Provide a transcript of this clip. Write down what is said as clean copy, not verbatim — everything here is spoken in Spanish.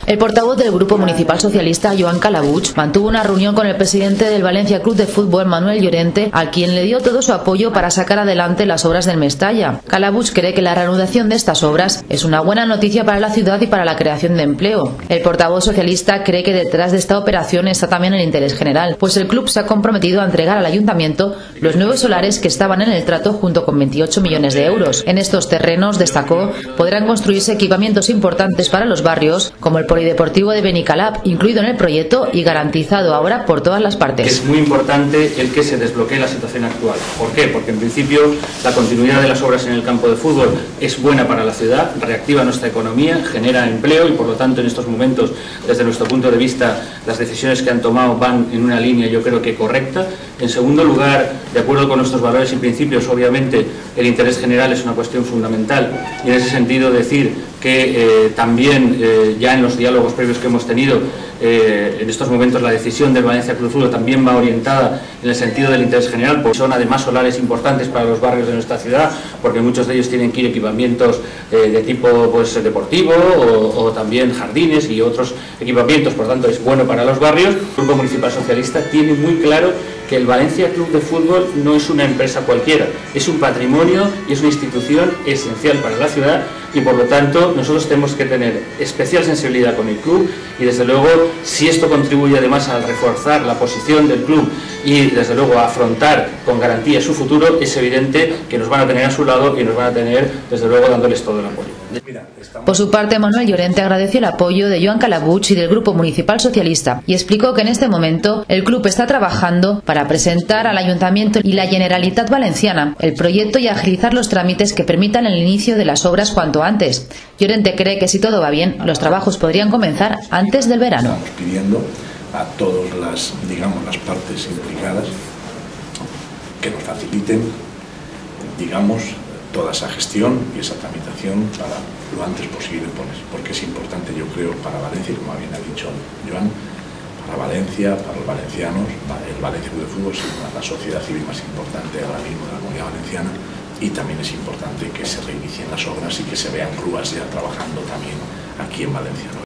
El portavoz del Grupo Municipal Socialista, Joan Calabuig, mantuvo una reunión con el presidente del Valencia Club de Fútbol, Manuel Llorente, a quien le dio todo su apoyo para sacar adelante las obras del Mestalla. Calabuig cree que la reanudación de estas obras es una buena noticia para la ciudad y para la creación de empleo. El portavoz socialista cree que detrás de esta operación está también el interés general, pues el club se ha comprometido a entregar al ayuntamiento los nuevos solares que estaban en el trato junto con 28 millones de euros. En estos terrenos, destacó, podrán construirse equipamientos importantes para los barrios, como el polideportivo de Benicalap, incluido en el proyecto y garantizado ahora por todas las partes. Es muy importante el que se desbloquee la situación actual. ¿Por qué? Porque en principio la continuidad de las obras en el campo de fútbol es buena para la ciudad, reactiva nuestra economía, genera empleo y por lo tanto en estos momentos, desde nuestro punto de vista, las decisiones que han tomado van en una línea yo creo que correcta. En segundo lugar, de acuerdo con nuestros valores y principios, obviamente el interés general es una cuestión fundamental y en ese sentido decir que también ya en los diálogos previos que hemos tenido, en estos momentos la decisión del Valencia Club de Fútbol también va orientada en el sentido del interés general, porque son además solares importantes para los barrios de nuestra ciudad, porque muchos de ellos tienen que ir equipamientos de tipo pues, deportivo o también jardines y otros equipamientos, por tanto es bueno para los barrios. El Grupo Municipal Socialista tiene muy claro que el Valencia Club de Fútbol no es una empresa cualquiera, es un patrimonio y es una institución esencial para la ciudad y por lo tanto nosotros tenemos que tener especial sensibilidad con el club y desde luego si esto contribuye además a reforzar la posición del club y desde luego a afrontar con garantía su futuro, es evidente que nos van a tener a su lado y nos van a tener desde luego dándoles todo el apoyo. Por su parte, Manuel Llorente agradeció el apoyo de Joan Calabuig y del Grupo Municipal Socialista y explicó que en este momento el club está trabajando para presentar al Ayuntamiento y la Generalitat Valenciana el proyecto y agilizar los trámites que permitan el inicio de las obras cuanto antes. Llorente cree que si todo va bien, los trabajos podrían comenzar antes del verano. Estamos pidiendo a todas las, las partes implicadas que nos faciliten, toda esa gestión y esa tramitación para lo antes posible, porque es importante, yo creo, para Valencia, como bien ha dicho Joan, para Valencia, para los valencianos, el Valencia Club de Fútbol es la sociedad civil más importante ahora mismo de la Comunidad Valenciana y también es importante que se reinicien las obras y que se vean clubes ya trabajando también aquí en Valencia, ¿no?